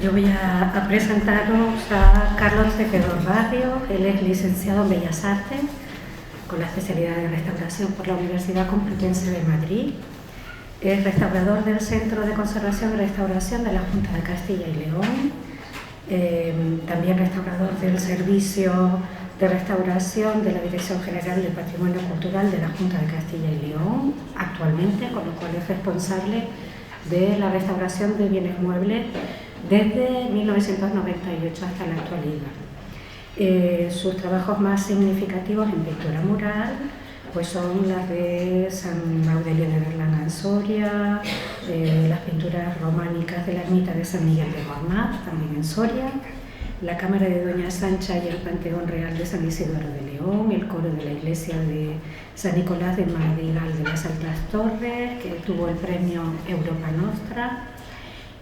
Yo voy a presentaros a Carlos Tejedor Barrio. Él es licenciado en Bellas Artes con la especialidad de restauración por la Universidad Complutense de Madrid. Es restaurador del Centro de Conservación y Restauración de la Junta de Castilla y León. También restaurador del Servicio de Restauración de la Dirección General del Patrimonio Cultural de la Junta de Castilla y León, actualmente, con lo cual es responsable de la restauración de bienes muebles desde 1998 hasta la actualidad. Sus trabajos más significativos en pintura mural pues son las de San Baudelio de Berlanga en Soria, las pinturas románicas de la ermita de San Miguel de Gormaz, también en Soria, la Cámara de Doña Sancha y el Panteón Real de San Isidoro de León, el coro de la iglesia de San Nicolás de Madrigal de las Altas Torres, que tuvo el premio Europa Nostra,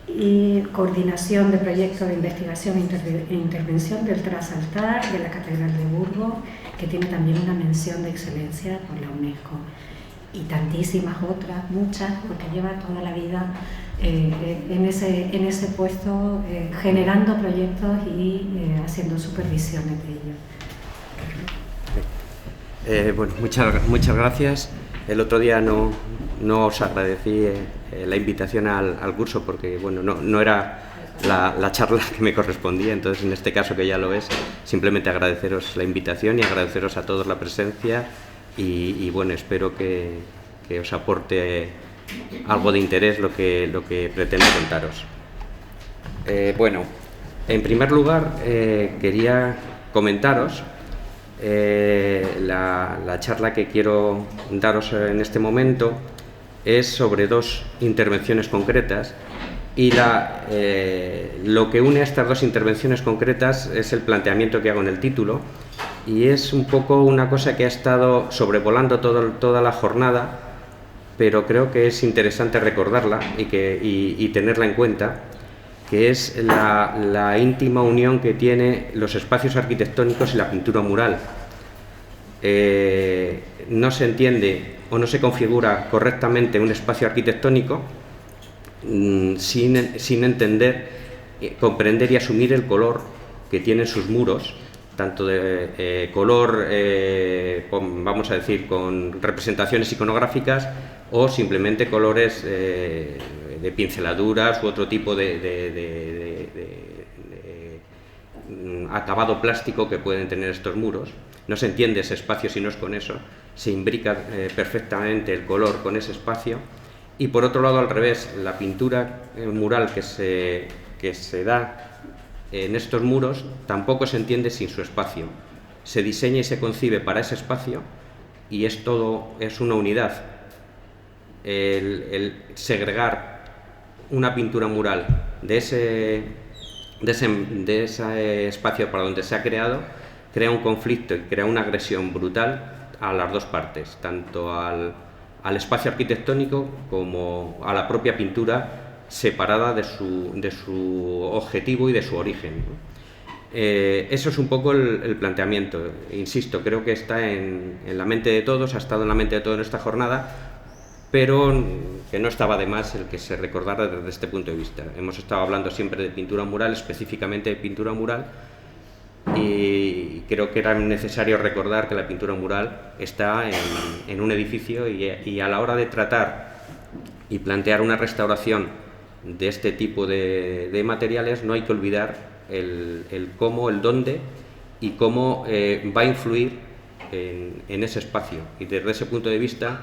y coordinación de proyectos de investigación e intervención del trasaltar de la Catedral de Burgos, que tiene también una mención de excelencia por la UNESCO, y tantísimas otras, muchas, porque lleva toda la vida en ese puesto, generando proyectos y haciendo supervisiones de ellos. Bueno, muchas gracias. El otro día no os agradecí la invitación al curso porque bueno, no era la charla que me correspondía, entonces en este caso que ya lo es, simplemente agradeceros la invitación y agradeceros a todos la presencia y bueno, espero que os aporte algo de interés lo que pretendo contaros. Bueno, en primer lugar quería comentaros la charla que quiero daros en este momento es sobre dos intervenciones concretas y lo que une a estas dos intervenciones concretas es el planteamiento que hago en el título y es un poco una cosa que ha estado sobrevolando toda la jornada, pero creo que es interesante recordarla y tenerla en cuenta, que es la íntima unión que tiene los espacios arquitectónicos y la pintura mural. No se entiende o no se configura correctamente un espacio arquitectónico sin entender, comprender y asumir el color que tienen sus muros, tanto de color, vamos a decir, con representaciones iconográficas o simplemente colores de pinceladuras u otro tipo de acabado plástico que pueden tener estos muros. No se entiende ese espacio si no es con eso, se imbrica perfectamente el color con ese espacio. Y por otro lado, al revés, la pintura mural que se da en estos muros tampoco se entiende sin su espacio. Se diseña y se concibe para ese espacio y es una unidad. El segregar una pintura mural de ese espacio para donde se ha creado crea un conflicto y crea una agresión brutal a las dos partes, tanto al espacio arquitectónico como a la propia pintura separada de su objetivo y de su origen, ¿no? Eso es un poco el planteamiento. Insisto, creo que está en la mente de todos, ha estado en la mente de todos en esta jornada, pero que no estaba de más el que se recordara desde este punto de vista. Hemos estado hablando siempre de pintura mural, específicamente de pintura mural, y creo que era necesario recordar que la pintura mural está en un edificio y a la hora de tratar y plantear una restauración de este tipo de materiales no hay que olvidar el cómo, el dónde y cómo va a influir en ese espacio, y desde ese punto de vista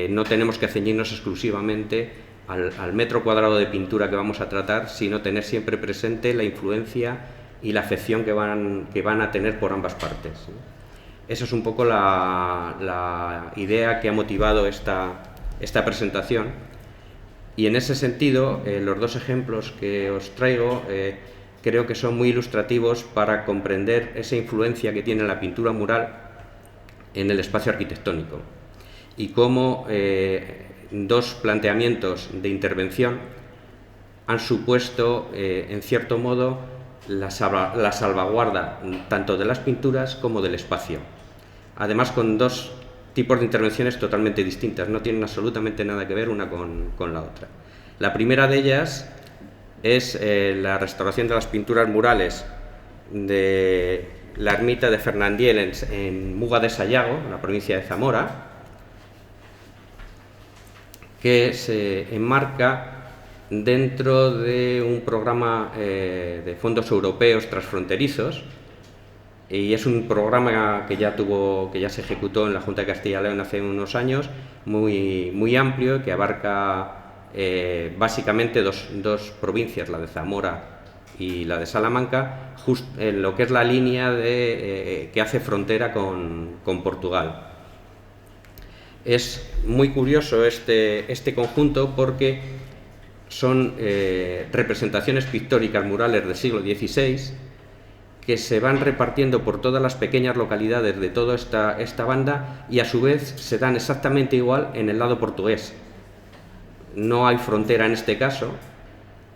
no tenemos que ceñirnos exclusivamente al metro cuadrado de pintura que vamos a tratar, sino tener siempre presente la influencia y la afección que van a tener por ambas partes. Esa es un poco la idea que ha motivado esta presentación, y en ese sentido los dos ejemplos que os traigo creo que son muy ilustrativos para comprender esa influencia que tiene la pintura mural en el espacio arquitectónico y cómo dos planteamientos de intervención han supuesto en cierto modo la salvaguarda tanto de las pinturas como del espacio, además con dos tipos de intervenciones totalmente distintas, no tienen absolutamente nada que ver una con la otra. La primera de ellas es la restauración de las pinturas murales de la ermita de Fernandiel en Muga de Sayago, en la provincia de Zamora, que se enmarca dentro de un programa de fondos europeos transfronterizos, y es un programa que ya se ejecutó en la Junta de Castilla y León hace unos años, muy amplio, que abarca básicamente dos provincias, la de Zamora y la de Salamanca, en lo que es la línea que hace frontera con Portugal. Es muy curioso este conjunto porque son representaciones pictóricas murales del siglo XVI que se van repartiendo por todas las pequeñas localidades de toda esta banda, y a su vez se dan exactamente igual en el lado portugués. No hay frontera en este caso,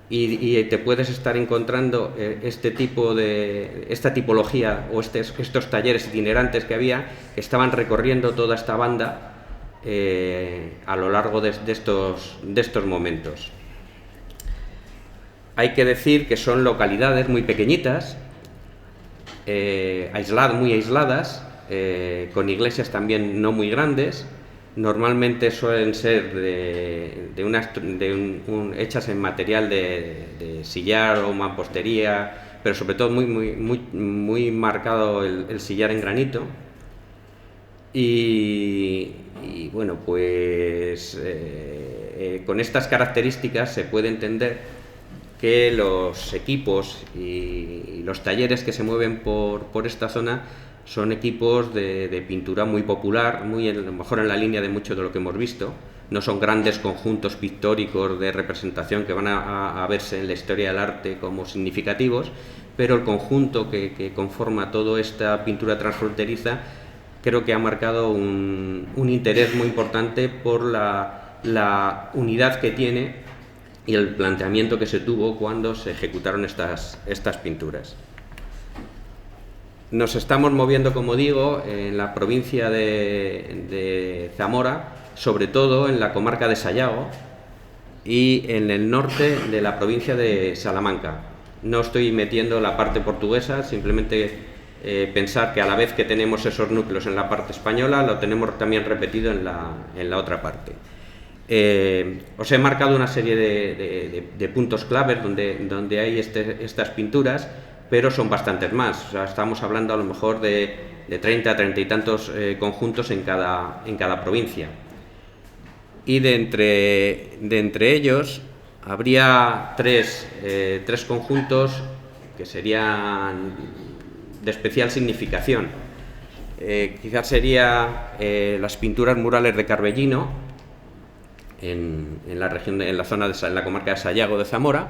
y te puedes estar encontrando esta tipología o estos talleres itinerantes que había, que estaban recorriendo toda esta banda a lo largo de estos momentos. Hay que decir que son localidades muy pequeñitas, muy aisladas, con iglesias también no muy grandes. Normalmente suelen ser hechas en material de sillar o mampostería, pero sobre todo muy marcado el sillar en granito. Y bueno, pues con estas características se puede entender que los equipos y los talleres que se mueven por esta zona son equipos de pintura muy popular, a lo mejor en la línea de mucho de lo que hemos visto. No son grandes conjuntos pictóricos de representación que van a verse en la historia del arte como significativos, pero el conjunto que conforma toda esta pintura transfronteriza creo que ha marcado un interés muy importante por la unidad que tiene y el planteamiento que se tuvo cuando se ejecutaron estas pinturas. Nos estamos moviendo, como digo, en la provincia de Zamora, sobre todo en la comarca de Sayago y en el norte de la provincia de Salamanca. No estoy metiendo la parte portuguesa, simplemente pensar que a la vez que tenemos esos núcleos en la parte española, lo tenemos también repetido en la otra parte. Os he marcado una serie de puntos claves donde hay estas pinturas, pero son bastantes más. O sea, estamos hablando a lo mejor de 30 y tantos conjuntos en cada provincia. Y de entre ellos habría tres conjuntos que serían de especial significación. Quizás sería las pinturas murales de Carbellino, en la comarca de Sayago de Zamora.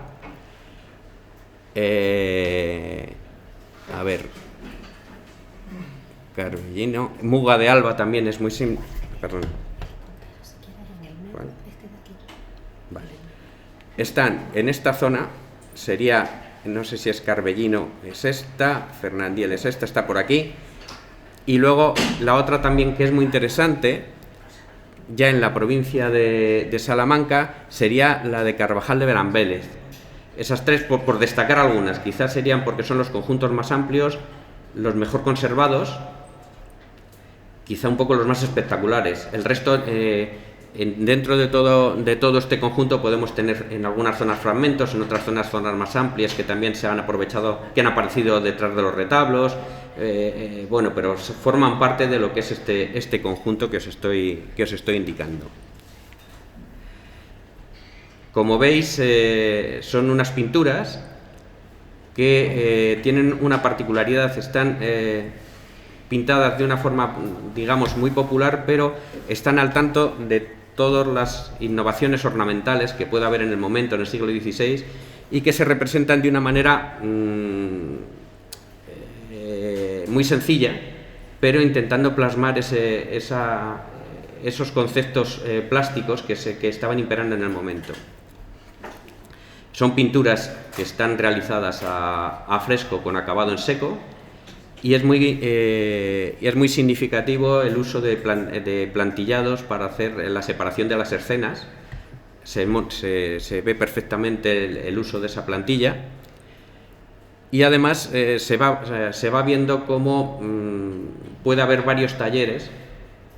Carbellino, Muga de Alba también es muy perdón. Vale. Están en esta zona, no sé si es Carbellino, es esta, Fernandiel es esta, está por aquí, y luego la otra también que es muy interesante, ya en la provincia de Salamanca, sería la de Carvajal de Berambeles. Esas tres, por destacar algunas, quizás serían porque son los conjuntos más amplios, los mejor conservados, quizá un poco los más espectaculares. El resto, dentro de todo este conjunto podemos tener en algunas zonas fragmentos, en otras zonas más amplias que también se han aprovechado, que han aparecido detrás de los retablos. Bueno, pero forman parte de lo que es este conjunto que os estoy indicando. Como veis, son unas pinturas que tienen una particularidad, están pintadas de una forma, digamos, muy popular, pero están al tanto de todas las innovaciones ornamentales que pueda haber en el momento, en el siglo XVI, y que se representan de una manera muy sencilla, pero intentando plasmar esos conceptos plásticos que estaban imperando en el momento. Son pinturas que están realizadas a fresco con acabado en seco, y es muy significativo el uso de plantillados para hacer la separación de las escenas. se ve perfectamente el uso de esa plantilla, y además se va viendo cómo puede haber varios talleres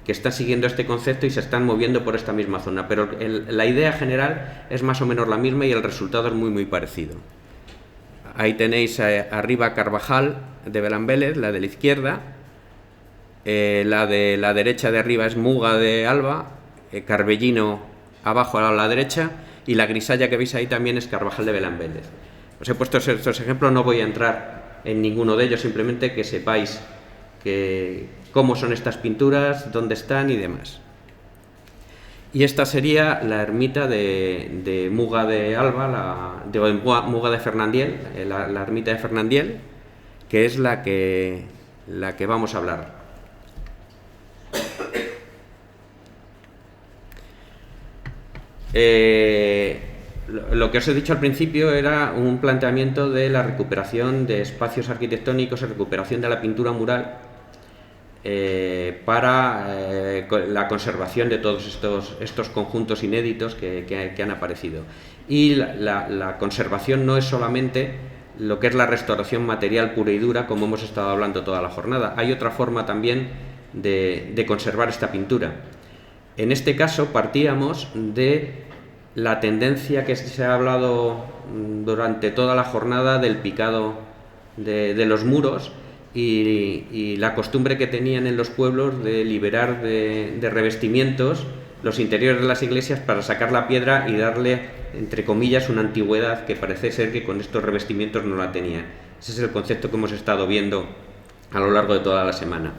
que están siguiendo este concepto y se están moviendo por esta misma zona, pero la idea general es más o menos la misma y el resultado es muy parecido. Ahí tenéis arriba Carvajal de Belán Vélez, la de la izquierda, la de la derecha de arriba es Muga de Alba, Carbellino abajo a la derecha, y la grisalla que veis ahí también es Carvajal de Belán Vélez. Os he puesto estos ejemplos, no voy a entrar en ninguno de ellos, simplemente que sepáis cómo son estas pinturas, dónde están y demás. Y esta sería la ermita de Muga de Alba, Muga de Fernandiel, la ermita de Fernandiel, que es la que vamos a hablar. Lo que os he dicho al principio era un planteamiento de la recuperación de espacios arquitectónicos y recuperación de la pintura mural para la conservación de todos estos conjuntos inéditos que han aparecido. Y la conservación no es solamente lo que es la restauración material pura y dura, como hemos estado hablando toda la jornada. Hay otra forma también de conservar esta pintura. En este caso partíamos de la tendencia que se ha hablado durante toda la jornada del picado de los muros y la costumbre que tenían en los pueblos de liberar de revestimientos los interiores de las iglesias para sacar la piedra y darle, entre comillas, una antigüedad que parece ser que con estos revestimientos no la tenían. Ese es el concepto que hemos estado viendo a lo largo de toda la semana.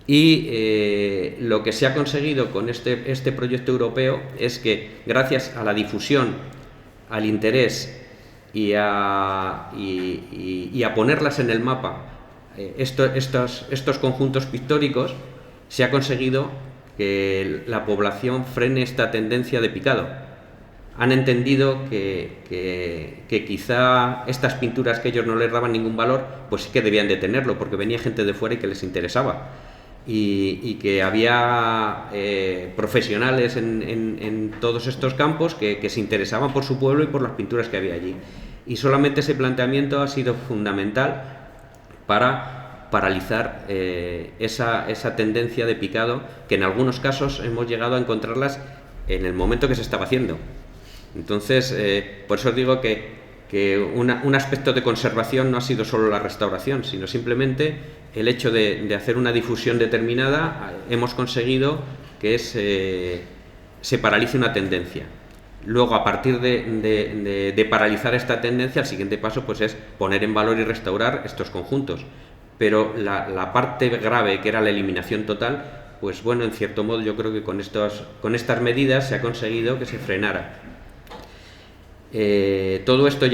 Y lo que se ha conseguido con este proyecto europeo es que, gracias a la difusión, al interés y a ponerlas en el mapa, estos conjuntos pictóricos, se ha conseguido que la población frene esta tendencia de picado. Han entendido que quizá estas pinturas que ellos no les daban ningún valor, pues sí que debían de tenerlo, porque venía gente de fuera y que les interesaba. Y que había profesionales en todos estos campos que se interesaban por su pueblo y por las pinturas que había allí. Y solamente ese planteamiento ha sido fundamental para paralizar esa tendencia de picado, que en algunos casos hemos llegado a encontrarlas en el momento que se estaba haciendo. Entonces, por eso os digo que un aspecto de conservación no ha sido solo la restauración, sino simplemente el hecho de hacer una difusión determinada. Hemos conseguido que se paralice una tendencia. Luego, a partir de paralizar esta tendencia, el siguiente paso pues es poner en valor y restaurar estos conjuntos. Pero la parte grave, que era la eliminación total, pues bueno, en cierto modo yo creo que con estas medidas se ha conseguido que se frenara. Todo esto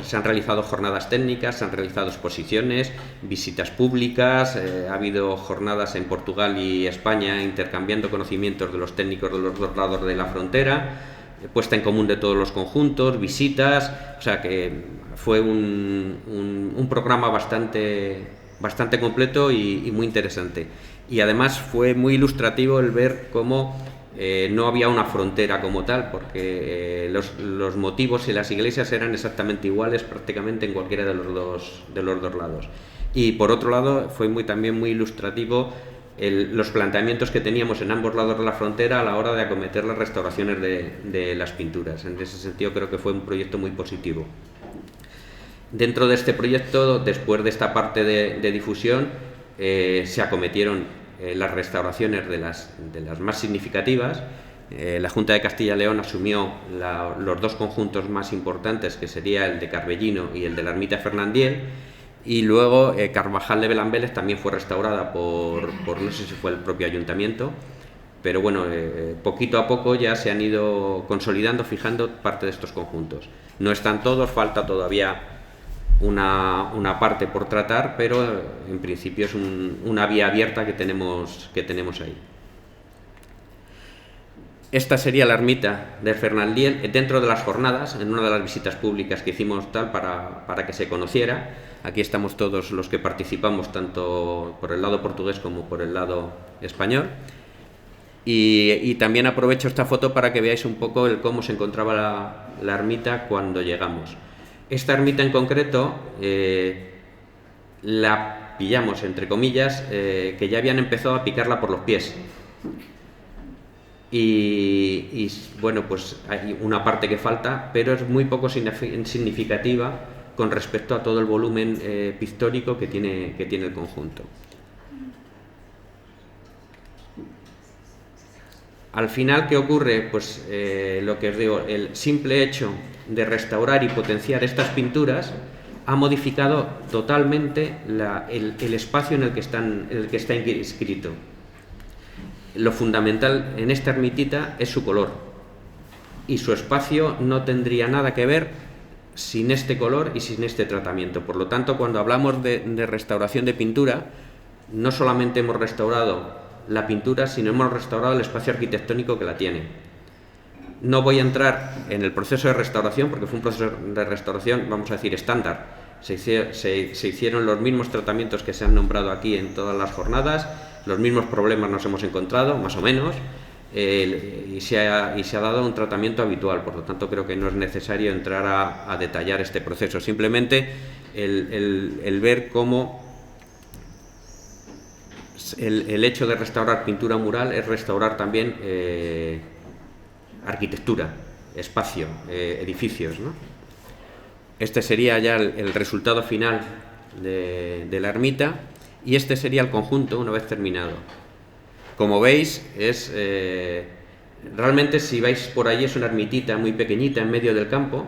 se han realizado jornadas técnicas, se han realizado exposiciones, visitas públicas, ha habido jornadas en Portugal y España intercambiando conocimientos de los técnicos de los dos lados de la frontera, puesta en común de todos los conjuntos, visitas, o sea que fue un programa bastante completo y muy interesante. Y además fue muy ilustrativo el ver cómo no había una frontera como tal, porque los motivos y las iglesias eran exactamente iguales prácticamente en cualquiera de los dos lados. Y por otro lado fue también muy ilustrativo los planteamientos que teníamos en ambos lados de la frontera a la hora de acometer las restauraciones de las pinturas. En ese sentido creo que fue un proyecto muy positivo. Dentro de este proyecto, después de esta parte de difusión, se acometieron las restauraciones de las más significativas. La Junta de Castilla y León asumió los dos conjuntos más importantes, que sería el de Carbellino y el de la ermita de Fernandiel, y luego Carvajal de Belán Vélez también fue restaurada por no sé si fue el propio ayuntamiento, pero bueno, poquito a poco ya se han ido consolidando, fijando parte de estos conjuntos. No están todos, falta todavía una parte por tratar, pero en principio es una vía abierta que tenemos ahí. Esta sería la ermita de Fernandiel dentro de las jornadas, en una de las visitas públicas que hicimos para que se conociera. Aquí estamos todos los que participamos, tanto por el lado portugués como por el lado español. Y también aprovecho esta foto para que veáis un poco el cómo se encontraba la ermita cuando llegamos. Esta ermita en concreto la pillamos, entre comillas, que ya habían empezado a picarla por los pies. Y bueno, pues hay una parte que falta, pero es muy poco significativa con respecto a todo el volumen pictórico que tiene el conjunto. Al final, ¿qué ocurre? Pues lo que os digo, el simple hecho de restaurar y potenciar estas pinturas ha modificado totalmente el espacio en el que está inscrito. Lo fundamental en esta ermitita es su color, y su espacio no tendría nada que ver sin este color y sin este tratamiento. Por lo tanto, cuando hablamos de restauración de pintura, no solamente hemos restaurado la pintura, sino hemos restaurado el espacio arquitectónico que la tiene. No voy a entrar en el proceso de restauración, porque fue un proceso de restauración, vamos a decir, estándar. Se hicieron los mismos tratamientos que se han nombrado aquí en todas las jornadas, los mismos problemas nos hemos encontrado, más o menos, y se ha dado un tratamiento habitual. Por lo tanto, creo que no es necesario entrar a detallar este proceso. Simplemente el ver cómo el hecho de restaurar pintura mural es restaurar también arquitectura, espacio, edificios, ¿no? Este sería ya el resultado final de la ermita, y este sería el conjunto una vez terminado. Como veis, realmente, si vais por allí, es una ermitita muy pequeñita en medio del campo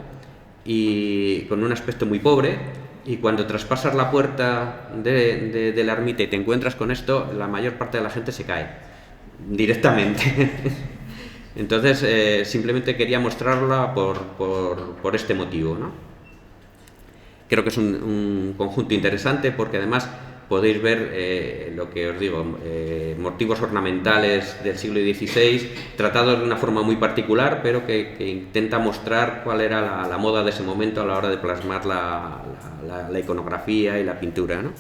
y con un aspecto muy pobre, y cuando traspasas la puerta de la ermita y te encuentras con esto, la mayor parte de la gente se cae directamente. Entonces, simplemente quería mostrarla por este motivo, ¿no? Creo que es un conjunto interesante, porque además podéis ver lo que os digo, motivos ornamentales del siglo XVI, tratados de una forma muy particular, pero que intenta mostrar cuál era la moda de ese momento a la hora de plasmar la iconografía y la pintura, ¿no?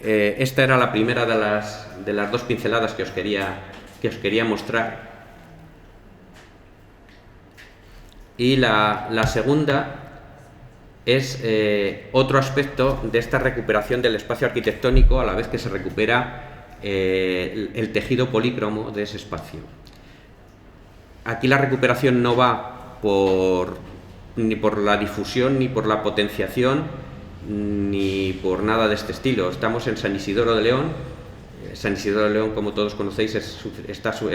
Esta era la primera de las dos pinceladas que os quería mostrar. Y la segunda es otro aspecto de esta recuperación del espacio arquitectónico, a la vez que se recupera el tejido polícromo de ese espacio. Aquí la recuperación no va ni por la difusión, ni por la potenciación, ni por nada de este estilo. Estamos en San Isidoro de León. San Isidoro de León, como todos conocéis, es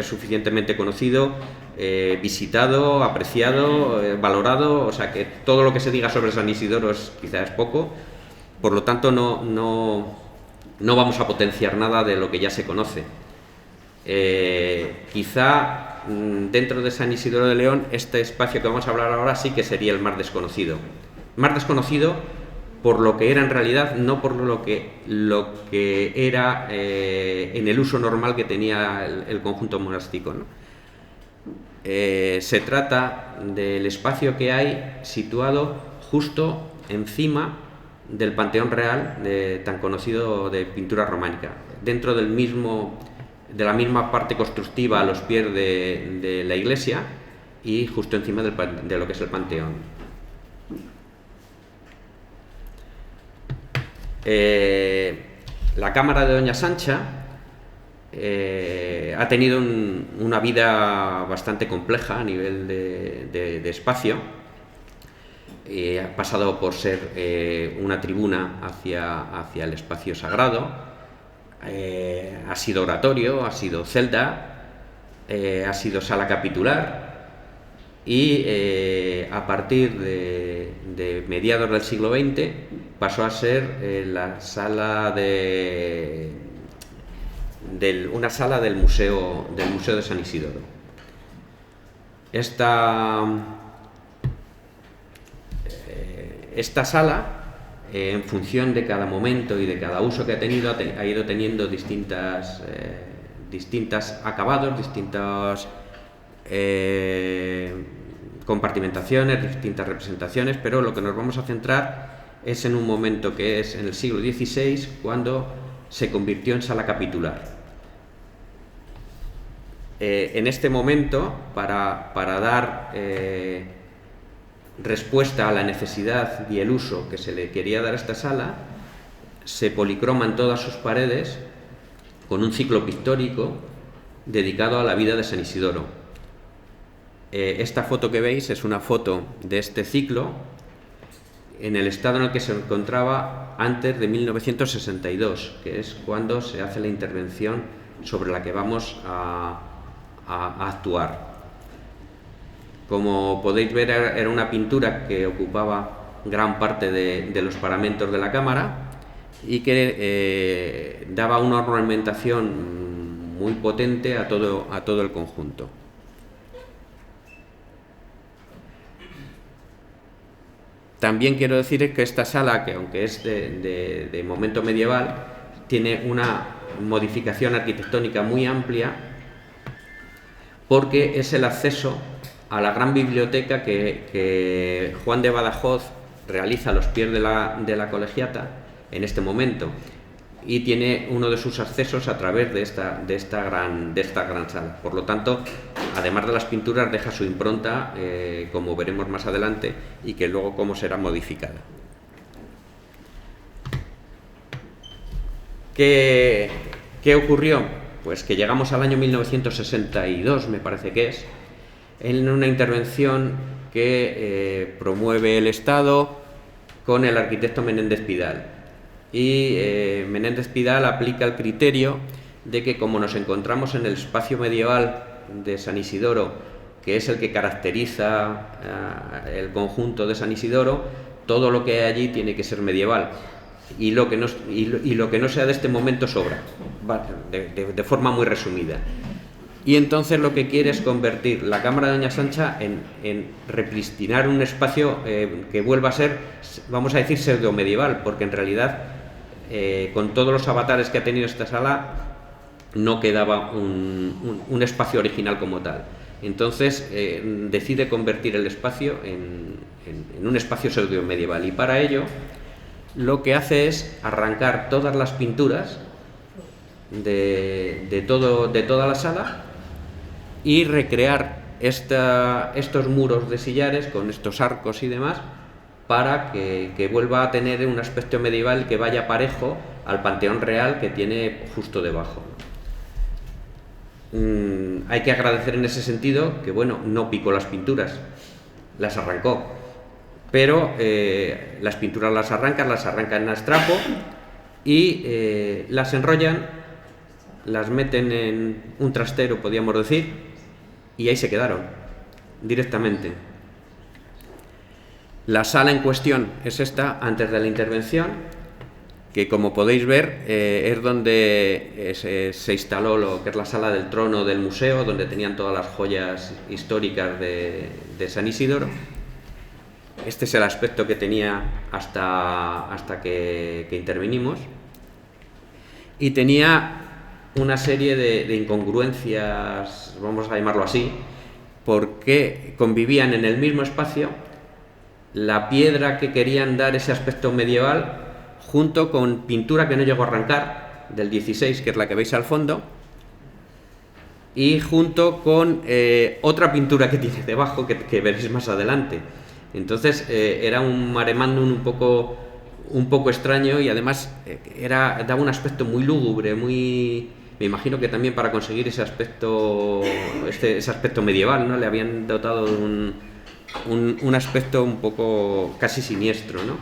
suficientemente conocido, visitado, apreciado, valorado. O sea que todo lo que se diga sobre San Isidoro quizás es poco. Por lo tanto, no vamos a potenciar nada de lo que ya se conoce. Quizá dentro de San Isidoro de León, este espacio que vamos a hablar ahora sí que sería el más desconocido. Más desconocido por lo que era en realidad, no por lo que era en el uso normal que tenía el conjunto monástico, ¿no? Se trata del espacio que hay situado justo encima del Panteón Real, tan conocido, de pintura románica, dentro de la misma parte constructiva a los pies de la iglesia, y justo encima de lo que es el Panteón. La cámara de Doña Sancha ha tenido una vida bastante compleja a nivel de espacio. Ha pasado por ser una tribuna hacia el espacio sagrado, ha sido oratorio, ha sido celda, ha sido sala capitular, y a partir de mediados del siglo XX pasó a ser la sala una sala del museo de San Isidoro. Esta sala, en función de cada momento y de cada uso que ha tenido, ha ido teniendo distintas acabados, distintas compartimentaciones, distintas representaciones, pero lo que nos vamos a centrar es en un momento que es en el siglo XVI, cuando se convirtió en sala capitular. En este momento, para dar respuesta a la necesidad y el uso que se le quería dar a esta sala, se policroman todas sus paredes con un ciclo pictórico dedicado a la vida de San Isidoro. Esta foto que veis es una foto de este ciclo en el estado en el que se encontraba antes de 1962, que es cuando se hace la intervención sobre la que vamos a actuar. Como podéis ver, era una pintura que ocupaba gran parte de los paramentos de la cámara y que daba una ornamentación muy potente a todo el conjunto. También quiero decir que esta sala, que aunque es de momento medieval, tiene una modificación arquitectónica muy amplia, porque es el acceso a la gran biblioteca que Juan de Badajoz realiza a los pies de la colegiata en este momento, y tiene uno de sus accesos a través de esta gran sala. Por lo tanto, además de las pinturas, deja su impronta, como veremos más adelante, y que luego cómo será modificada. ¿Qué ocurrió? Pues que llegamos al año 1962, me parece que es, en una intervención que promueve el Estado con el arquitecto Menéndez Pidal. Y Menéndez Pidal aplica el criterio de que, como nos encontramos en el espacio medieval de San Isidoro, que es el que caracteriza el conjunto de San Isidoro, todo lo que hay allí tiene que ser medieval, y lo que no sea de este momento sobra, de forma muy resumida. Y entonces lo que quiere es convertir la Cámara de Doña Sancha en repristinar un espacio que vuelva a ser, vamos a decir, pseudo-medieval, porque en realidad, con todos los avatares que ha tenido esta sala, no quedaba un espacio original como tal. Entonces decide convertir el espacio en un espacio pseudo-medieval, y para ello lo que hace es arrancar todas las pinturas de toda la sala y recrear estos muros de sillares con estos arcos y demás, para que vuelva a tener un aspecto medieval que vaya parejo al Panteón Real que tiene justo debajo. Hay que agradecer en ese sentido que, bueno, no picó las pinturas, las arrancó, pero las pinturas las arrancan en astrapo y las enrollan, las meten en un trastero, podríamos decir, y ahí se quedaron directamente. La sala en cuestión es esta, antes de la intervención, que, como podéis ver, es donde se instaló lo que es la sala del trono del museo, donde tenían todas las joyas históricas de San Isidoro. Este es el aspecto que tenía hasta que intervinimos, y tenía una serie de incongruencias, vamos a llamarlo así, porque convivían en el mismo espacio la piedra que querían dar ese aspecto medieval, junto con pintura que no llegó a arrancar, del 16, que es la que veis al fondo, y junto con otra pintura que tiene debajo, que veréis más adelante. Entonces era un mare magnum un poco extraño, y además daba un aspecto muy lúgubre, me imagino que también para conseguir ese aspecto medieval, ¿no? Le habían dotado de un aspecto un poco casi siniestro, ¿no?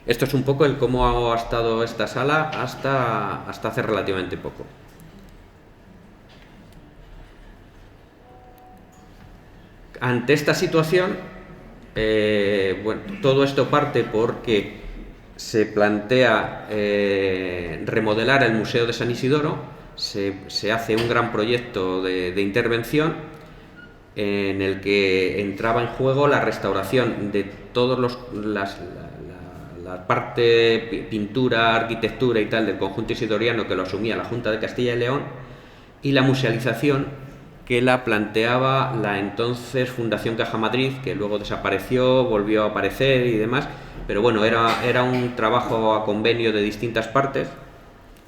Esto es un poco el cómo ha estado esta sala hasta hace relativamente poco. Ante esta situación, bueno, todo esto parte porque se plantea remodelar el Museo de San Isidoro. Se hace un gran proyecto de intervención en el que entraba en juego la restauración de todos la parte pintura, arquitectura y tal del conjunto isidoriano, que lo asumía la Junta de Castilla y León, y la musealización que la planteaba la entonces Fundación Caja Madrid, que luego desapareció, volvió a aparecer y demás, pero bueno, era un trabajo a convenio de distintas partes,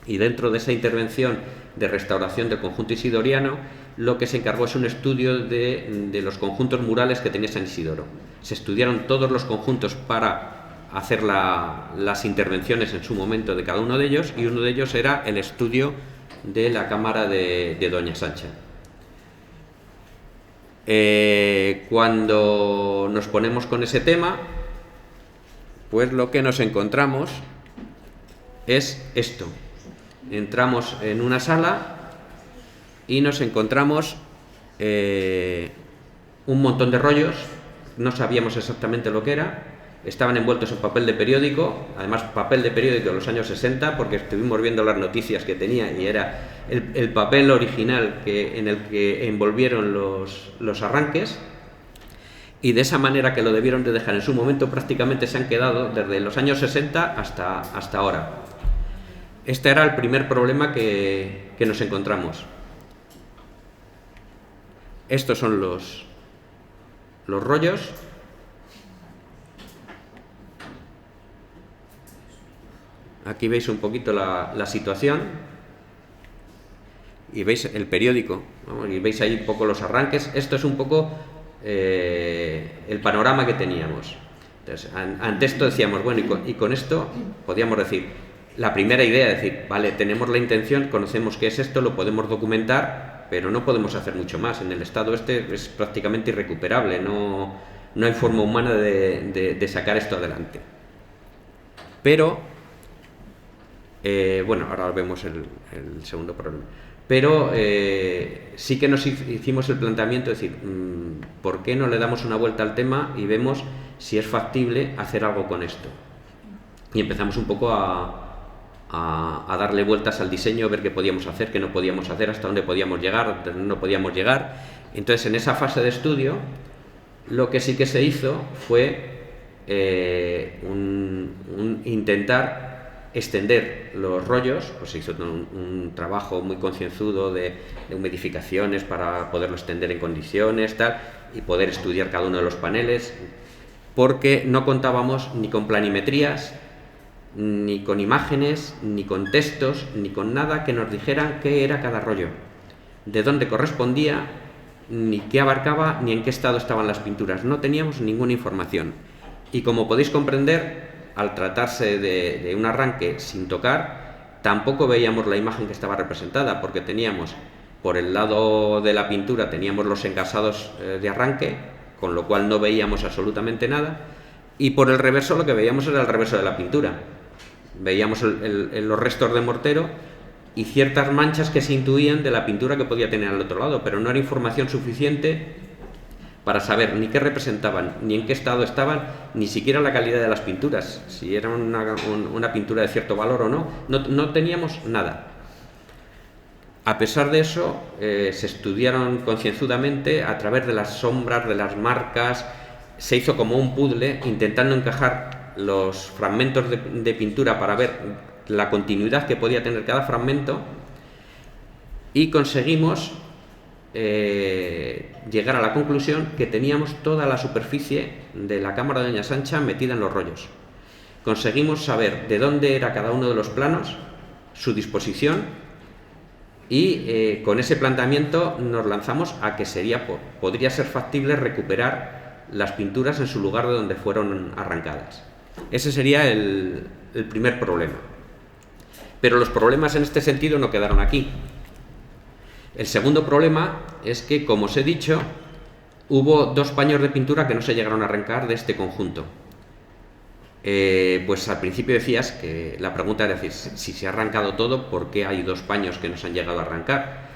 y dentro de esa intervención de restauración del conjunto isidoriano lo que se encargó es un estudio de los conjuntos murales que tenía San Isidoro. Se estudiaron todos los conjuntos para hacer las intervenciones en su momento de cada uno de ellos, y uno de ellos era el estudio de la cámara de Doña Sancha. Cuando nos ponemos con ese tema, pues lo que nos encontramos es esto. Entramos en una sala y nos encontramos un montón de rollos. No sabíamos exactamente lo que era. Estaban envueltos en papel de periódico, además papel de periódico de los años 60, porque estuvimos viendo las noticias que tenía y era el papel original en el que envolvieron los arranques, y de esa manera que lo debieron de dejar en su momento prácticamente se han quedado desde los años 60 hasta ahora. Este era el primer problema que nos encontramos. Estos son los rollos. Aquí veis un poquito la situación y veis el periódico, ¿no? Y veis ahí un poco los arranques. Esto es un poco el panorama que teníamos. Entonces, ante esto decíamos, bueno, y con esto podíamos decir, la primera idea, decir, vale, tenemos la intención, conocemos qué es esto, lo podemos documentar, pero no podemos hacer mucho más. En el estado este es prácticamente irrecuperable, no hay forma humana de sacar esto adelante. Pero bueno, ahora vemos el segundo problema. Pero sí que nos hicimos el planteamiento de decir, ¿por qué no le damos una vuelta al tema y vemos si es factible hacer algo con esto? Y empezamos un poco a darle vueltas al diseño, ver qué podíamos hacer, qué no podíamos hacer, hasta dónde podíamos llegar, dónde no podíamos llegar. Entonces, en esa fase de estudio, lo que sí que se hizo fue intentar extender los rollos. Pues se hizo un trabajo muy concienzudo de humidificaciones para poderlo extender en condiciones, tal, y poder estudiar cada uno de los paneles, porque no contábamos ni con planimetrías, ni con imágenes, ni con textos, ni con nada que nos dijeran qué era cada rollo, de dónde correspondía, ni qué abarcaba, ni en qué estado estaban las pinturas. No teníamos ninguna información. Y como podéis comprender, al tratarse de un arranque sin tocar, tampoco veíamos la imagen que estaba representada, porque teníamos, por el lado de la pintura, teníamos los encasados de arranque, con lo cual no veíamos absolutamente nada, y por el reverso lo que veíamos era el reverso de la pintura. Veíamos los restos de mortero y ciertas manchas que se intuían de la pintura que podía tener al otro lado, pero no era información suficiente para saber ni qué representaban, ni en qué estado estaban, ni siquiera la calidad de las pinturas, si era una pintura de cierto valor o no. No teníamos nada. A pesar de eso, se estudiaron concienzudamente a través de las sombras, de las marcas. Se hizo como un puzzle intentando encajar los fragmentos de pintura para ver la continuidad que podía tener cada fragmento, y conseguimos llegar a la conclusión que teníamos toda la superficie de la cámara de Doña Sancha metida en los rollos. Conseguimos saber de dónde era cada uno de los planos, su disposición, y con ese planteamiento nos lanzamos a que podría ser factible recuperar las pinturas en su lugar de donde fueron arrancadas. Ese sería el primer problema. Pero los problemas en este sentido no quedaron aquí. El segundo problema es que, como os he dicho, hubo 2 paños de pintura que no se llegaron a arrancar de este conjunto. Pues al principio decías que la pregunta era decir, si se ha arrancado todo, ¿por qué hay 2 paños que no se han llegado a arrancar?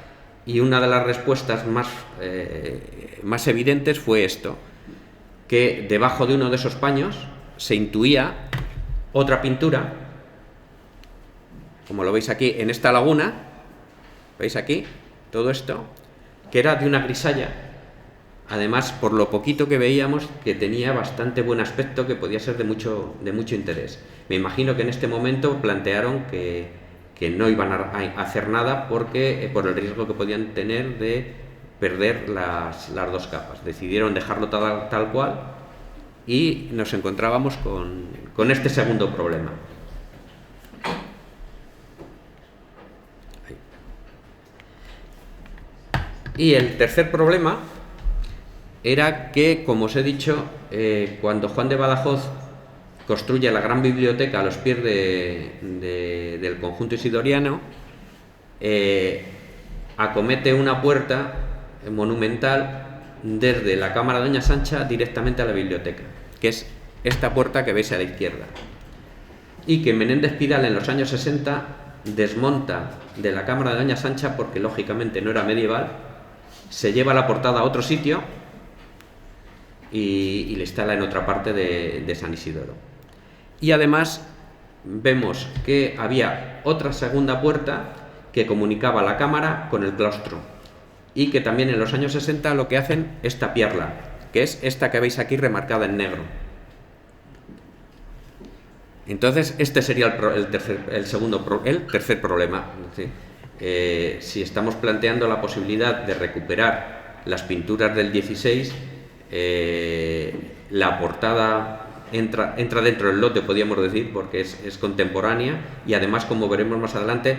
Y una de las respuestas más evidentes fue esto, que debajo de uno de esos paños se intuía otra pintura, como lo veis aquí en esta laguna, ¿veis aquí? Todo esto, que era de una grisalla, además por lo poquito que veíamos, que tenía bastante buen aspecto, que podía ser de mucho interés. Me imagino que en este momento plantearon que no iban a hacer nada por el riesgo que podían tener de perder las 2 capas. Decidieron dejarlo tal cual, y nos encontrábamos con este segundo problema. Y el tercer problema era que, como os he dicho, cuando Juan de Badajoz construye la gran biblioteca a los pies del conjunto isidoriano, acomete una puerta monumental desde la cámara de Doña Sancha directamente a la biblioteca, que es esta puerta que veis a la izquierda, y que Menéndez Pidal en los años 60 desmonta de la cámara de Doña Sancha porque lógicamente no era medieval, se lleva la portada a otro sitio y le instala en otra parte de San Isidoro. Y además vemos que había otra segunda puerta que comunicaba la cámara con el claustro, y que también en los años 60 lo que hacen es tapiarla, que es esta que veis aquí remarcada en negro. Entonces este sería el tercer problema. ¿Sí? Si estamos planteando la posibilidad de recuperar las pinturas del 16, la portada entra dentro del lote, podríamos decir, porque es contemporánea, y además, como veremos más adelante,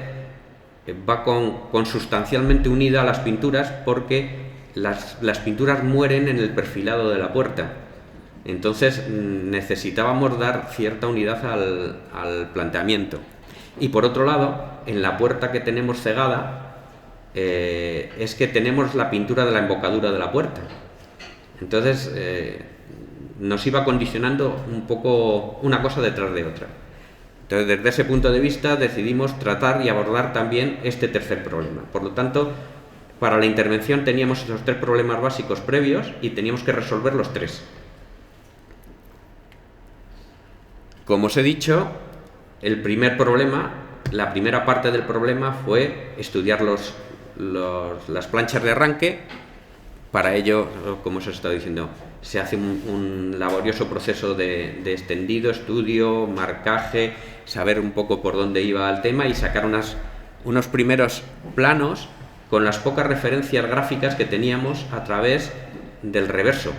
va consustancialmente unida a las pinturas, porque las pinturas mueren en el perfilado de la puerta. Entonces necesitábamos dar cierta unidad al planteamiento. Y por otro lado, en la puerta que tenemos cegada, es que tenemos la pintura de la embocadura de la puerta. Entonces nos iba condicionando un poco una cosa detrás de otra. Entonces, desde ese punto de vista decidimos tratar y abordar también este tercer problema. Por lo tanto, para la intervención teníamos esos tres problemas básicos previos y teníamos que resolver los tres. Como os he dicho, el primer problema, la primera parte del problema fue estudiar las planchas de arranque. Para ello, como os he estado diciendo, se hace un laborioso proceso de extendido, estudio, marcaje, saber un poco por dónde iba el tema y sacar unos primeros planos con las pocas referencias gráficas que teníamos a través del reverso.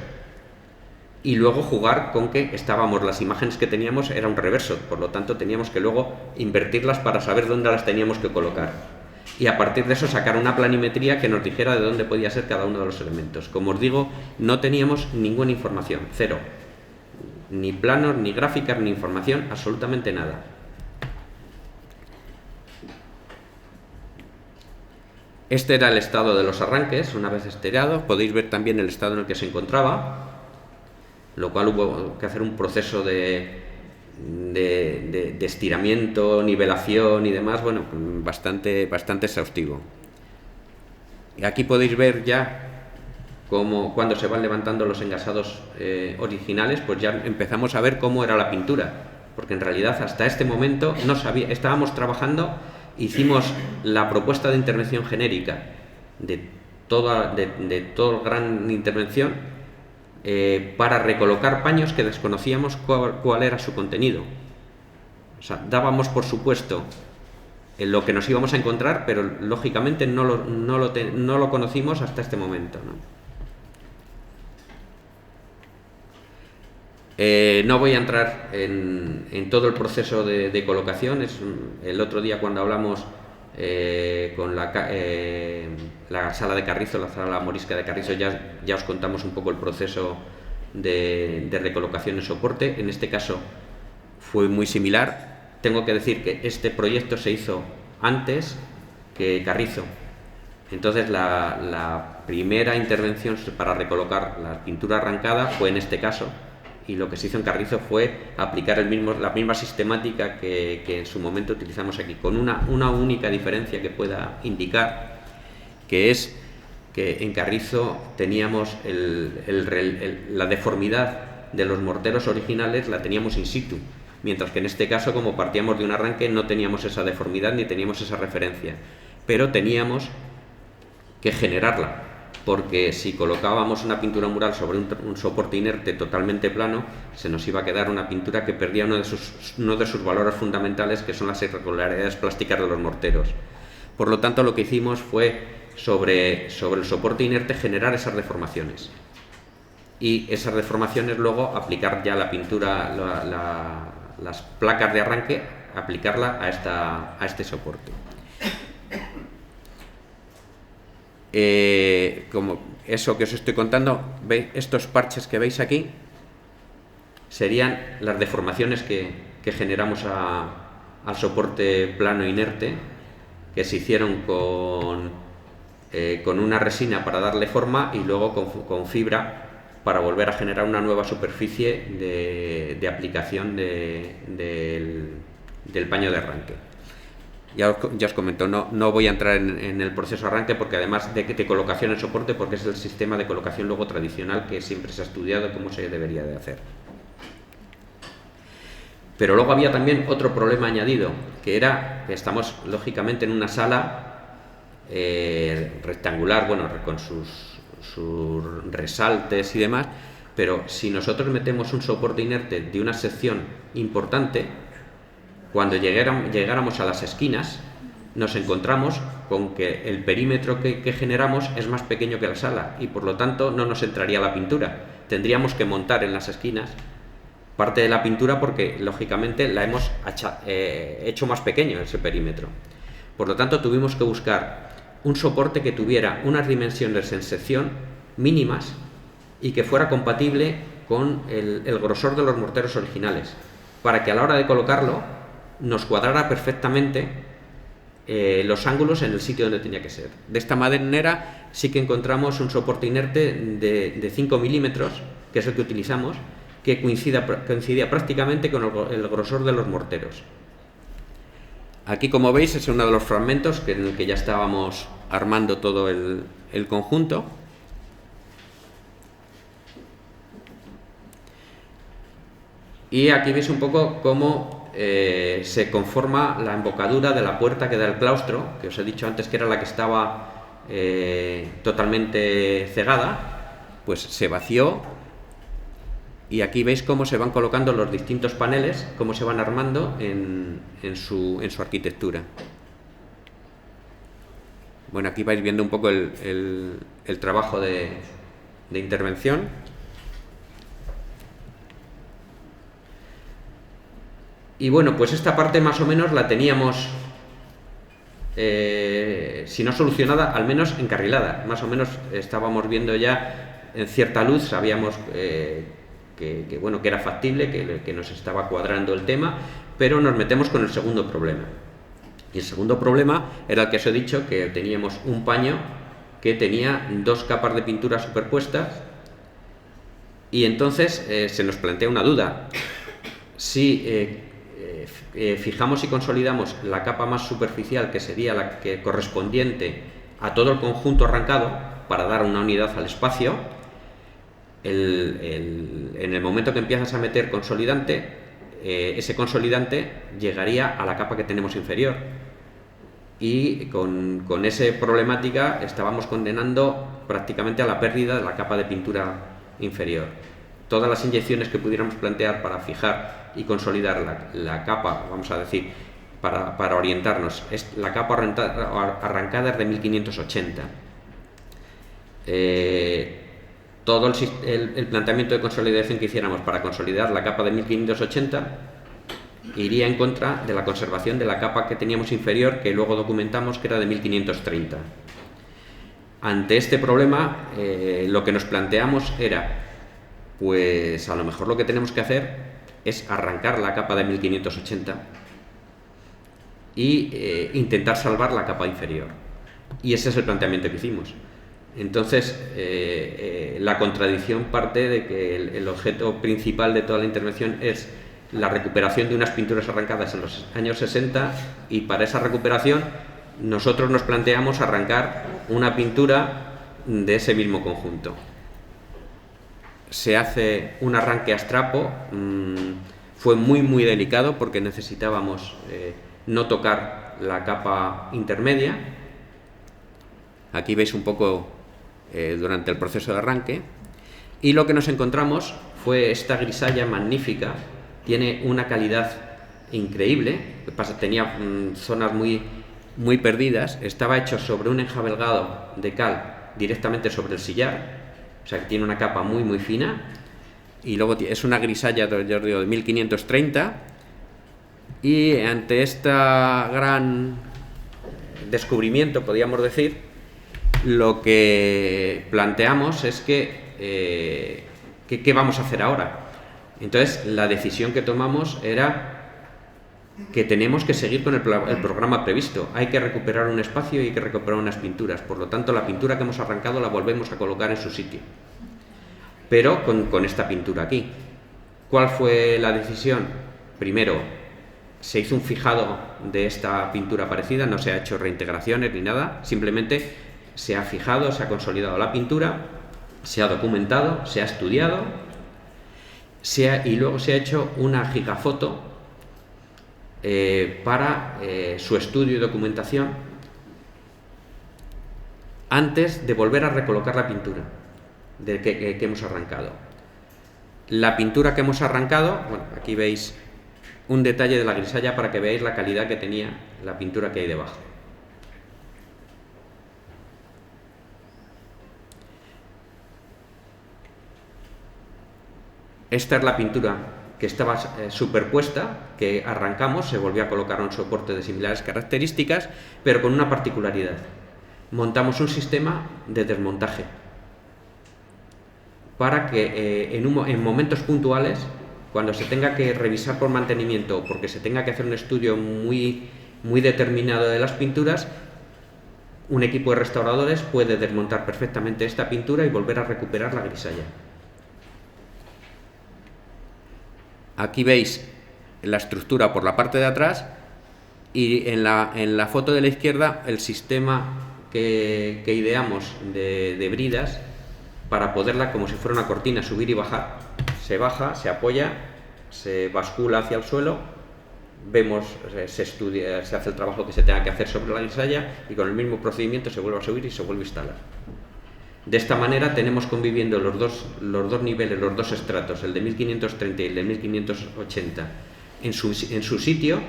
Y luego jugar con que las imágenes que teníamos era un reverso, por lo tanto teníamos que luego invertirlas para saber dónde las teníamos que colocar. Y a partir de eso sacar una planimetría que nos dijera de dónde podía ser cada uno de los elementos. Como os digo, no teníamos ninguna información, cero. Ni planos, ni gráficas, ni información, absolutamente nada. Este era el estado de los arranques, una vez estirado. Podéis ver también el estado en el que se encontraba, lo cual hubo que hacer un proceso de estiramiento, nivelación y demás, bueno, bastante exhaustivo. Y aquí podéis ver ya cómo, cuando se van levantando los engasados originales, pues ya empezamos a ver cómo era la pintura, porque en realidad hasta este momento no estábamos trabajando, hicimos la propuesta de intervención genérica de toda gran intervención, para recolocar paños que desconocíamos cuál era su contenido. O sea, dábamos por supuesto en lo que nos íbamos a encontrar, pero lógicamente no lo conocimos hasta este momento, ¿no? No voy a entrar en todo el proceso de colocación. El otro día, cuando hablamos con la sala de Carrizo, la sala morisca de Carrizo, ya os contamos un poco el proceso de recolocación en soporte. En este caso fue muy similar. Tengo que decir que este proyecto se hizo antes que Carrizo. Entonces la primera intervención para recolocar la pintura arrancada fue en este caso, y lo que se hizo en Carrizo fue aplicar la misma sistemática que en su momento utilizamos aquí, con una única diferencia que pueda indicar, que es que en Carrizo teníamos la deformidad de los morteros originales, la teníamos in situ, mientras que en este caso, como partíamos de un arranque, no teníamos esa deformidad ni teníamos esa referencia, pero teníamos que generarla, porque si colocábamos una pintura mural sobre un soporte inerte totalmente plano, se nos iba a quedar una pintura que perdía uno de sus valores fundamentales, que son las irregularidades plásticas de los morteros. Por lo tanto, lo que hicimos fue sobre el soporte inerte generar esas deformaciones, y esas deformaciones luego aplicar ya la pintura, las placas de arranque, aplicarla a este soporte. como eso que os estoy contando, ¿veis? Estos parches que veis aquí serían las deformaciones que generamos al soporte plano inerte, que se hicieron con una resina para darle forma y luego con fibra para volver a generar una nueva superficie de aplicación del paño de arranque. Ya os comento, no voy a entrar en el proceso de arranque, porque además de colocación en soporte, porque es el sistema de colocación luego tradicional que siempre se ha estudiado cómo se debería de hacer. Pero luego había también otro problema añadido, que era que estamos lógicamente en una sala rectangular, bueno, con sus resaltes y demás, pero si nosotros metemos un soporte inerte de una sección importante, cuando llegáramos a las esquinas, nos encontramos con que el perímetro que generamos es más pequeño que la sala y por lo tanto no nos entraría la pintura. Tendríamos que montar en las esquinas parte de la pintura porque lógicamente la hemos hecho más pequeño ese perímetro. Por lo tanto tuvimos que buscar un soporte que tuviera unas dimensiones en sección mínimas y que fuera compatible con el grosor de los morteros originales, para que a la hora de colocarlo nos cuadrara perfectamente los ángulos en el sitio donde tenía que ser. De esta manera sí que encontramos un soporte inerte de 5 milímetros, que es el que utilizamos, que coincidía prácticamente con el grosor de los morteros. Aquí, como veis, es uno de los fragmentos en el que ya estábamos armando todo el conjunto. Y aquí veis un poco cómo se conforma la embocadura de la puerta que da al claustro, que os he dicho antes que era la que estaba totalmente cegada, pues se vació. Y aquí veis cómo se van colocando los distintos paneles, cómo se van armando en su arquitectura. Bueno, aquí vais viendo un poco el trabajo de intervención. Y bueno, pues esta parte más o menos la teníamos, si no solucionada, al menos encarrilada. Más o menos estábamos viendo ya en cierta luz, sabíamos que bueno, que era factible, que nos estaba cuadrando el tema, pero nos metemos con el segundo problema. Y el segundo problema era el que os he dicho, que teníamos un paño que tenía dos capas de pintura superpuestas y entonces se nos plantea una duda. Si fijamos y consolidamos la capa más superficial, que sería la que correspondiente a todo el conjunto arrancado para dar una unidad al espacio, en el momento que empiezas a meter consolidante, ese consolidante llegaría a la capa que tenemos inferior y con esa problemática estábamos condenando prácticamente a la pérdida de la capa de pintura inferior. Todas las inyecciones que pudiéramos plantear para fijar y consolidar la capa, vamos a decir, para orientarnos, la capa arrancada es de 1580. Todo el planteamiento de consolidación que hiciéramos para consolidar la capa de 1580 iría en contra de la conservación de la capa que teníamos inferior, que luego documentamos que era de 1530. Ante este problema, lo que nos planteamos era, pues a lo mejor lo que tenemos que hacer es arrancar la capa de 1580 y intentar salvar la capa inferior. Y ese es el planteamiento que hicimos. Entonces, la contradicción parte de que el objeto principal de toda la intervención es la recuperación de unas pinturas arrancadas en los años 60 y para esa recuperación nosotros nos planteamos arrancar una pintura de ese mismo conjunto. Se hace un arranque a strapo, fue muy delicado porque necesitábamos no tocar la capa intermedia. Aquí veis un poco durante el proceso de arranque, y lo que nos encontramos fue esta grisalla magnífica, tiene una calidad increíble, tenía zonas muy perdidas, estaba hecho sobre un enjabelgado de cal directamente sobre el sillar, o sea que tiene una capa muy fina, y luego es una grisalla de 1530, y ante este gran descubrimiento, podríamos decir, lo que planteamos es que ¿qué vamos a hacer ahora? Entonces, la decisión que tomamos era que tenemos que seguir con el programa previsto. Hay que recuperar un espacio y hay que recuperar unas pinturas. Por lo tanto, la pintura que hemos arrancado la volvemos a colocar en su sitio. Pero con esta pintura aquí. ¿Cuál fue la decisión? Primero, se hizo un fijado de esta pintura parecida, no se ha hecho reintegraciones ni nada, simplemente se ha fijado, se ha consolidado la pintura, se ha documentado, se ha estudiado, y luego se ha hecho una gigafoto para su estudio y documentación antes de volver a recolocar la pintura que hemos arrancado. La pintura que hemos arrancado, bueno, aquí veis un detalle de la grisalla para que veáis la calidad que tenía la pintura que hay debajo. Esta es la pintura que estaba superpuesta, que arrancamos, se volvió a colocar un soporte de similares características, pero con una particularidad. Montamos un sistema de desmontaje para que en momentos puntuales, cuando se tenga que revisar por mantenimiento o porque se tenga que hacer un estudio muy determinado de las pinturas, un equipo de restauradores puede desmontar perfectamente esta pintura y volver a recuperar la grisalla. Aquí veis la estructura por la parte de atrás y en la foto de la izquierda el sistema que ideamos de bridas para poderla, como si fuera una cortina, subir y bajar. Se baja, se apoya, se bascula hacia el suelo, vemos, se estudia, se hace el trabajo que se tenga que hacer sobre la grisalla y con el mismo procedimiento se vuelve a subir y se vuelve a instalar. De esta manera tenemos conviviendo los dos niveles, los dos estratos, el de 1530 y el de 1580, en su sitio.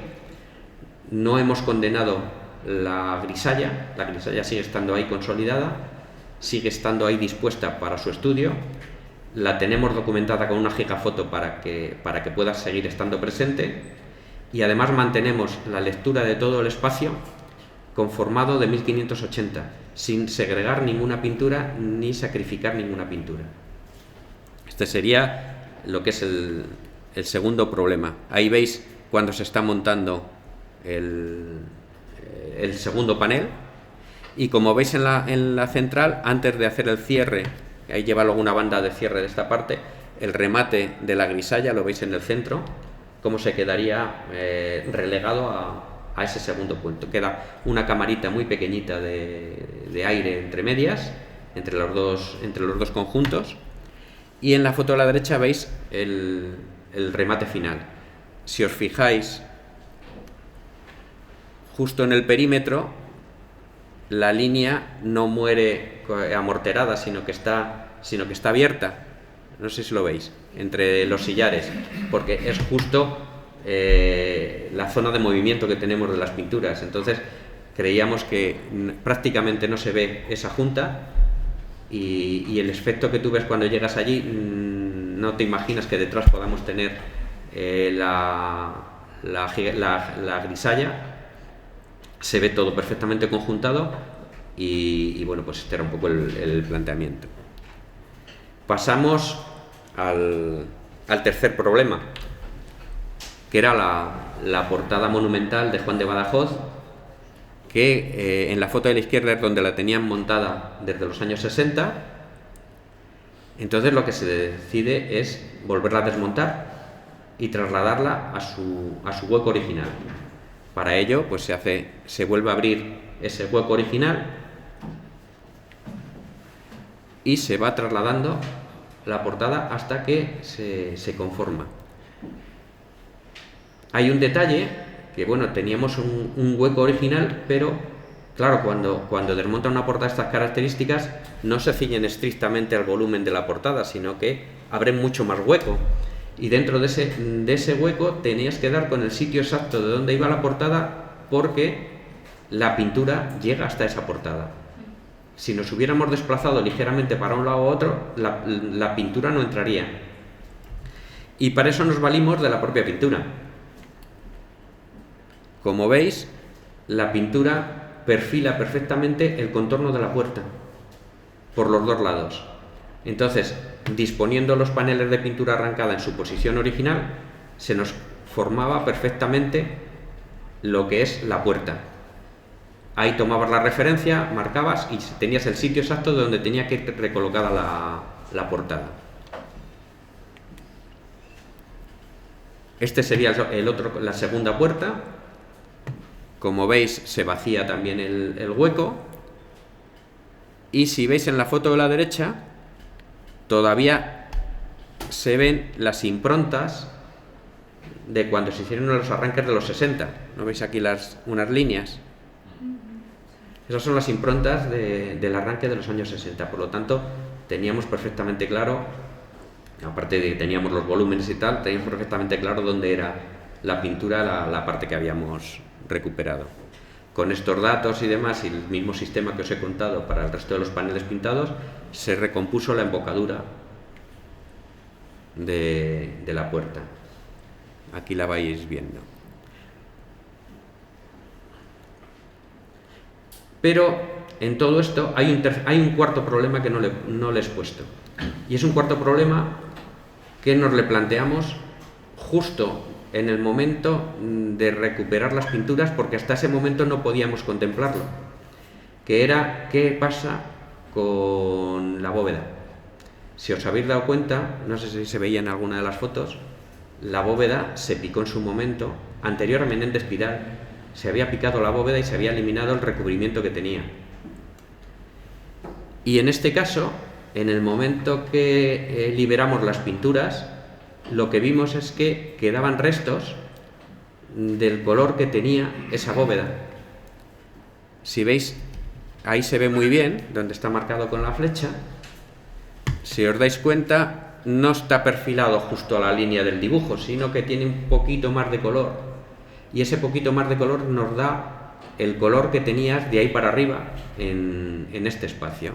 No hemos condenado la grisalla sigue estando ahí consolidada, sigue estando ahí dispuesta para su estudio, la tenemos documentada con una gigafoto para que pueda seguir estando presente, y además mantenemos la lectura de todo el espacio conformado de 1580, sin segregar ninguna pintura ni sacrificar ninguna pintura. Este sería lo que es el segundo problema. Ahí veis cuando se está montando el segundo panel, y como veis en la central, antes de hacer el cierre, ahí lleva luego una banda de cierre de esta parte, el remate de la grisalla, lo veis en el centro, cómo se quedaría relegado a ese segundo punto. Queda una camarita muy pequeñita de aire entre medias, entre los dos conjuntos, y en la foto a la derecha veis el remate final. Si os fijáis, justo en el perímetro, la línea no muere amorterada, sino que está abierta. No sé si lo veis, entre los sillares, porque es justo la zona de movimiento que tenemos de las pinturas. Entonces creíamos que prácticamente no se ve esa junta, y el efecto que tú ves cuando llegas allí, no te imaginas que detrás podamos tener la grisalla. Se ve todo perfectamente conjuntado y bueno, pues este era un poco el planteamiento. Pasamos al tercer problema, que era la portada monumental de Juan de Badajoz, que en la foto de la izquierda es donde la tenían montada desde los años 60. Entonces lo que se decide es volverla a desmontar y trasladarla a su hueco original. Para ello, pues se vuelve a abrir ese hueco original y se va trasladando la portada hasta que se conforma. Hay un detalle que, bueno, teníamos un hueco original, pero claro, cuando desmonta una portada de estas características, no se ciñen estrictamente al volumen de la portada, sino que abren mucho más hueco. Y dentro de ese hueco tenías que dar con el sitio exacto de donde iba la portada, porque la pintura llega hasta esa portada. Si nos hubiéramos desplazado ligeramente para un lado u otro, la pintura no entraría. Y para eso nos valimos de la propia pintura. Como veis, la pintura perfila perfectamente el contorno de la puerta por los dos lados. Entonces, disponiendo los paneles de pintura arrancada en su posición original, se nos formaba perfectamente lo que es la puerta. Ahí tomabas la referencia, marcabas y tenías el sitio exacto de donde tenía que ir recolocada la portada. Este sería la segunda puerta. Como veis, se vacía también el hueco. Y si veis en la foto de la derecha, todavía se ven las improntas de cuando se hicieron los arranques de los 60. ¿No veis aquí unas líneas? Esas son las improntas del arranque de los años 60. Por lo tanto, teníamos perfectamente claro, aparte de que teníamos los volúmenes y tal, teníamos perfectamente claro dónde era la pintura, la parte que habíamos recuperado. Con estos datos y demás, y el mismo sistema que os he contado para el resto de los paneles pintados, se recompuso la embocadura de la puerta. Aquí la vais viendo. Pero en todo esto hay un cuarto problema que no le he expuesto. Y es un cuarto problema que nos le planteamos justo en el momento de recuperar las pinturas, porque hasta ese momento no podíamos contemplarlo, que era qué pasa con la bóveda. Si os habéis dado cuenta, no sé si se veía en alguna de las fotos, la bóveda se picó en su momento. Anterior a Menéndez Pidal se había picado la bóveda y se había eliminado el recubrimiento que tenía. Y en este caso, en el momento que liberamos las pinturas, lo que vimos es que quedaban restos del color que tenía esa bóveda. Si veis, ahí se ve muy bien, donde está marcado con la flecha. Si os dais cuenta, no está perfilado justo a la línea del dibujo, sino que tiene un poquito más de color. Y ese poquito más de color nos da el color que tenías de ahí para arriba en este espacio.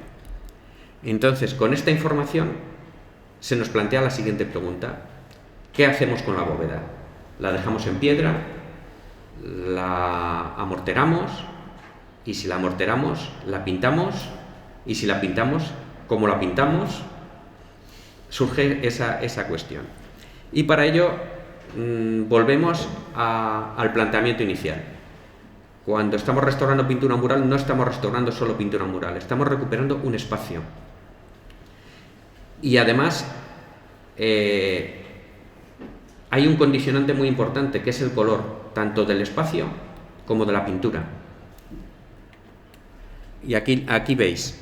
Entonces, con esta información se nos plantea la siguiente pregunta: ¿qué hacemos con la bóveda? ¿La dejamos en piedra? ¿La amorteramos? Y si la amorteramos, ¿la pintamos? Y si la pintamos, ¿cómo la pintamos? Surge esa cuestión. Y para ello volvemos al planteamiento inicial. Cuando estamos restaurando pintura mural, no estamos restaurando solo pintura mural, estamos recuperando un espacio. Y además hay un condicionante muy importante, que es el color, tanto del espacio como de la pintura. Y aquí veis,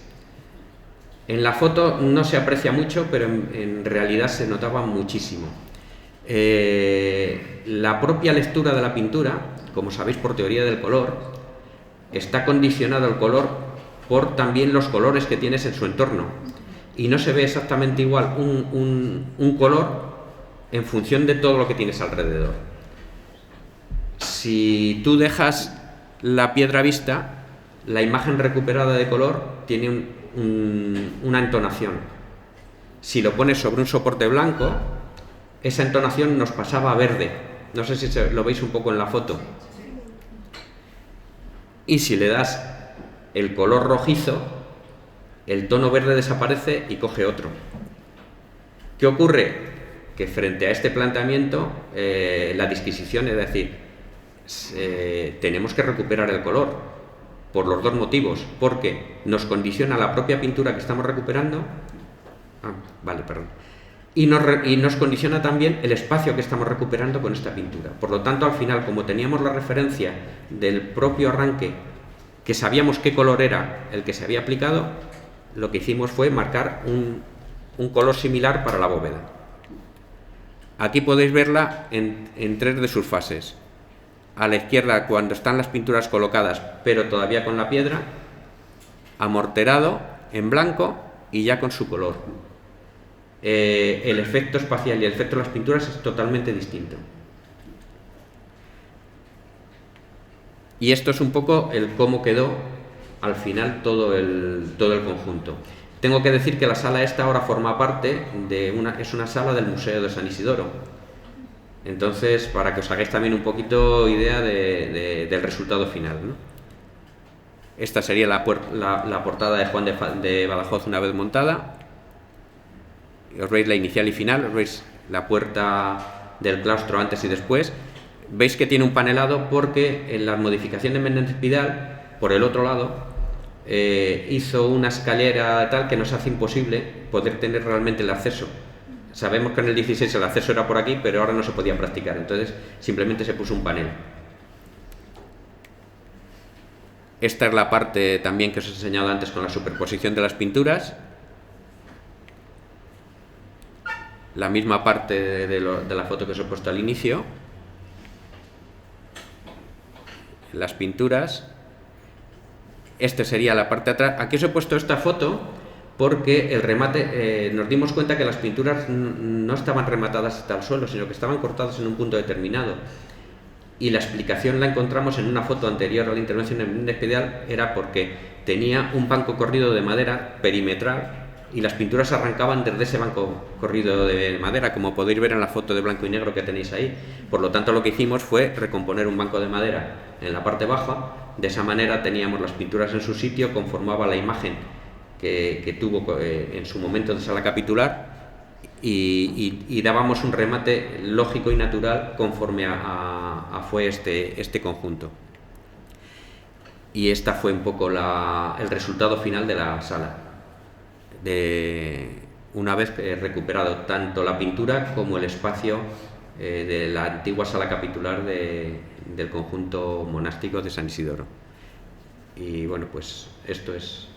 en la foto no se aprecia mucho, pero en realidad se notaba muchísimo. La propia lectura de la pintura, como sabéis por teoría del color, está condicionado el color por también los colores que tienes en su entorno. Y no se ve exactamente igual un color en función de todo lo que tienes alrededor. Si tú dejas la piedra vista, la imagen recuperada de color tiene una entonación. Si lo pones sobre un soporte blanco, esa entonación nos pasaba a verde. No sé si lo veis un poco en la foto. Y si le das el color rojizo, el tono verde desaparece y coge otro. ¿Qué ocurre? Que frente a este planteamiento, la disquisición, es decir, tenemos que recuperar el color por los dos motivos, porque nos condiciona la propia pintura que estamos recuperando, y nos condiciona también el espacio que estamos recuperando con esta pintura. Por lo tanto, al final, como teníamos la referencia del propio arranque, que sabíamos qué color era el que se había aplicado, lo que hicimos fue marcar un color similar para la bóveda. Aquí podéis verla en tres de sus fases. A la izquierda, cuando están las pinturas colocadas, pero todavía con la piedra, amorterado, en blanco y ya con su color. El efecto espacial y el efecto de las pinturas es totalmente distinto. Y esto es un poco el cómo quedó al final todo el conjunto. Tengo que decir que la sala esta ahora forma parte es una sala del Museo de San Isidoro. Entonces, para que os hagáis también un poquito idea del resultado final, ¿no? Esta sería la portada de Juan de Badajoz una vez montada. Os veis la inicial y final, os veis la puerta del claustro antes y después. Veis que tiene un panelado porque en la modificación de Menéndez Pidal, por el otro lado, hizo una escalera tal que nos hace imposible poder tener realmente el acceso. Sabemos que en el 16 el acceso era por aquí, pero ahora no se podía practicar, entonces simplemente se puso un panel. Esta es la parte también que os he enseñado antes con la superposición de las pinturas. La misma parte de la foto que os he puesto al inicio. Las pinturas. Esta sería la parte de atrás. Aquí os he puesto esta foto porque el remate, nos dimos cuenta que las pinturas no estaban rematadas hasta el suelo, sino que estaban cortadas en un punto determinado. Y la explicación la encontramos en una foto anterior a la intervención de Menéndez Pidal, era porque tenía un banco corrido de madera perimetral y las pinturas arrancaban desde ese banco corrido de madera, como podéis ver en la foto de blanco y negro que tenéis ahí. Por lo tanto, lo que hicimos fue recomponer un banco de madera en la parte baja. De esa manera teníamos las pinturas en su sitio, conformaba la imagen que tuvo en su momento de sala capitular y dábamos un remate lógico y natural conforme a fue este conjunto. Y esta fue un poco el resultado final de la sala. Una vez recuperado tanto la pintura como el espacio de la antigua sala capitular del conjunto monástico de San Isidoro. Y bueno, pues esto es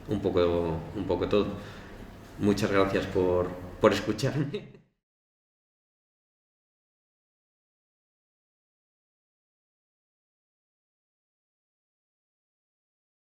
un poco todo. Muchas gracias por escucharme.